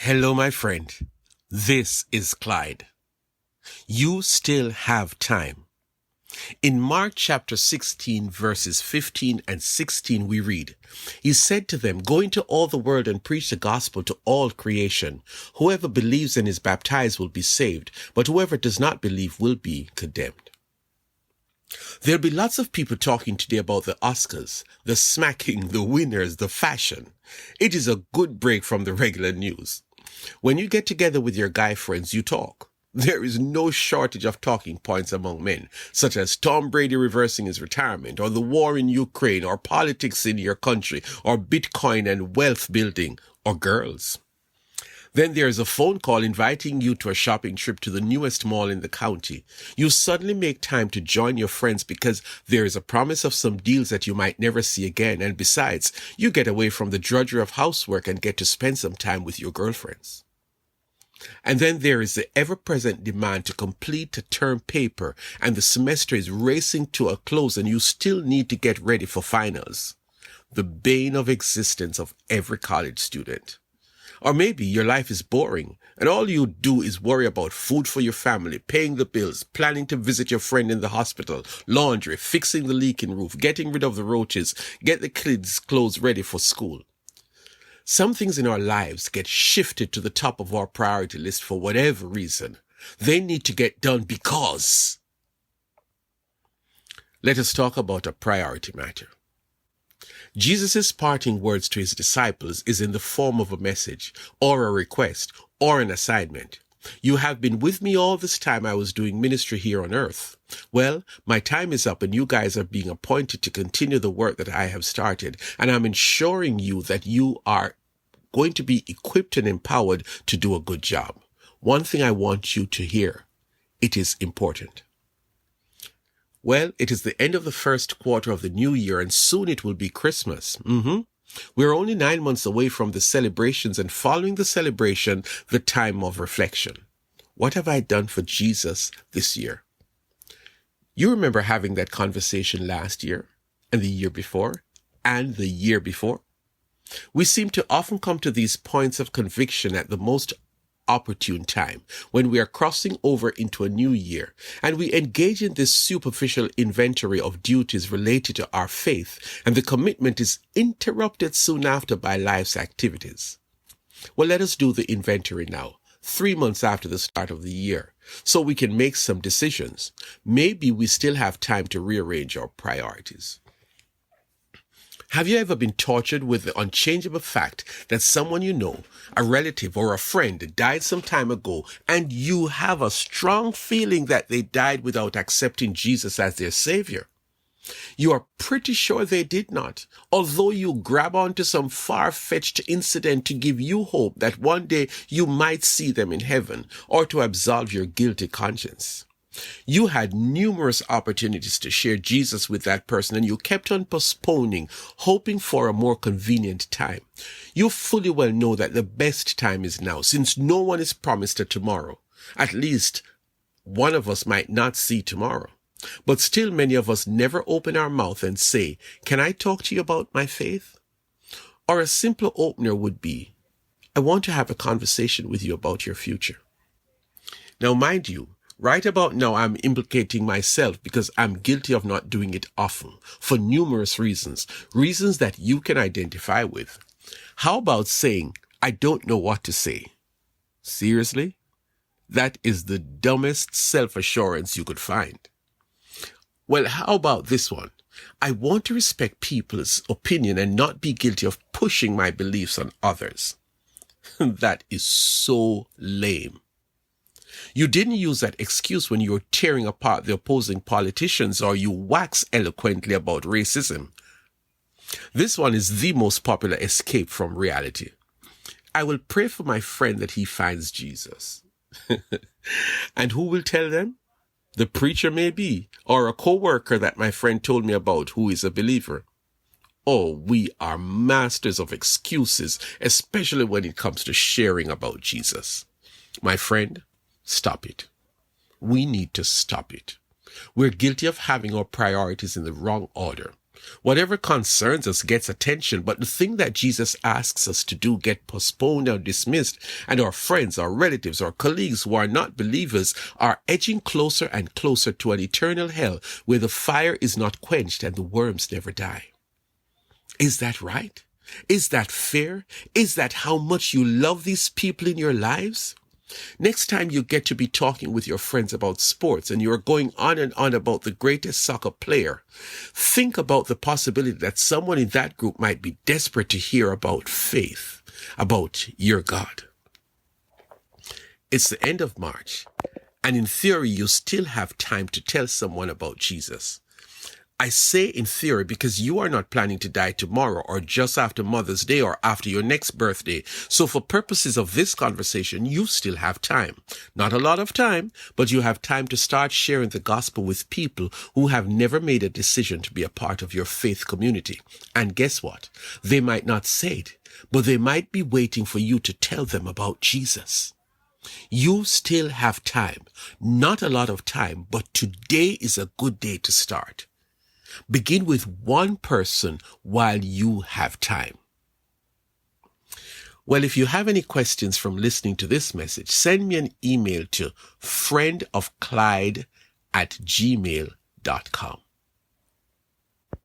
Hello, my friend. This is Clyde. You still have time. In Mark chapter 16, verses 15 and 16, we read, He said to them, Go into all the world and preach the gospel to all creation. Whoever believes and is baptized will be saved, but whoever does not believe will be condemned. There'll be lots of people talking today about the Oscars, the smacking, the winners, the fashion. It is a good break from the regular news. When you get together with your guy friends, you talk. There is no shortage of talking points among men, such as Tom Brady reversing his retirement, or the war in Ukraine, or politics in your country, or Bitcoin and wealth building, or girls. Then there is a phone call inviting you to a shopping trip to the newest mall in the county. You suddenly make time to join your friends because there is a promise of some deals that you might never see again. And besides, you get away from the drudgery of housework and get to spend some time with your girlfriends. And then there is the ever-present demand to complete a term paper, and the semester is racing to a close and you still need to get ready for finals. The bane of existence of every college student. Or maybe your life is boring and all you do is worry about food for your family, paying the bills, planning to visit your friend in the hospital, laundry, fixing the leaking roof, getting rid of the roaches, get the kids' clothes ready for school. Some things in our lives get shifted to the top of our priority list for whatever reason. They need to get done because. Let us talk about a priority matter. Jesus' parting words to his disciples is in the form of a message, or a request, or an assignment. You have been with me all this time I was doing ministry here on earth. Well, my time is up and you guys are being appointed to continue the work that I have started, and I'm ensuring you that you are going to be equipped and empowered to do a good job. One thing I want you to hear, it is important. Well, it is the end of the first quarter of the new year and soon it will be Christmas. We're only 9 months away from the celebrations and following the celebration, the time of reflection. What have I done for Jesus this year? You remember having that conversation last year and the year before and the year before? We seem to often come to these points of conviction at the most opportune time, when we are crossing over into a new year, and we engage in this superficial inventory of duties related to our faith, and the commitment is interrupted soon after by life's activities. Well, let us do the inventory now, 3 months after the start of the year, so we can make some decisions. Maybe we still have time to rearrange our priorities. Have you ever been tortured with the unchangeable fact that someone you know, a relative or a friend, died some time ago, and you have a strong feeling that they died without accepting Jesus as their Savior? You are pretty sure they did not, although you grab onto some far-fetched incident to give you hope that one day you might see them in heaven, or to absolve your guilty conscience. You had numerous opportunities to share Jesus with that person and you kept on postponing, hoping for a more convenient time. You fully well know that the best time is now, since no one is promised a tomorrow. At least one of us might not see tomorrow. But still many of us never open our mouth and say, Can I talk to you about my faith? Or a simple opener would be, I want to have a conversation with you about your future. Now, mind you, right about now, I'm implicating myself because I'm guilty of not doing it often for numerous reasons that you can identify with. How about saying, I don't know what to say? Seriously? That is the dumbest self-assurance you could find. Well, how about this one? I want to respect people's opinion and not be guilty of pushing my beliefs on others. That is so lame. You didn't use that excuse when you were tearing apart the opposing politicians or you wax eloquently about racism. This one is the most popular escape from reality. I will pray for my friend that he finds Jesus. And who will tell them? The preacher maybe, or a co-worker that my friend told me about who is a believer. Oh, we are masters of excuses, especially when it comes to sharing about Jesus. My friend, stop it. We need to stop it. We're guilty of having our priorities in the wrong order. Whatever concerns us gets attention, but the thing that Jesus asks us to do get postponed or dismissed, and our friends, our relatives, our colleagues who are not believers are edging closer and closer to an eternal hell where the fire is not quenched and the worms never die. Is that right? Is that fair? Is that how much you love these people in your lives? Next time you get to be talking with your friends about sports and you're going on and on about the greatest soccer player, think about the possibility that someone in that group might be desperate to hear about faith, about your God. It's the end of March, and in theory, you still have time to tell someone about Jesus. I say in theory because you are not planning to die tomorrow or just after Mother's Day or after your next birthday. So for purposes of this conversation, you still have time. Not a lot of time, but you have time to start sharing the gospel with people who have never made a decision to be a part of your faith community. And guess what? They might not say it, but they might be waiting for you to tell them about Jesus. You still have time. Not a lot of time, but today is a good day to start. Begin with one person while you have time. Well, if you have any questions from listening to this message, send me an email to friendofclyde@gmail.com.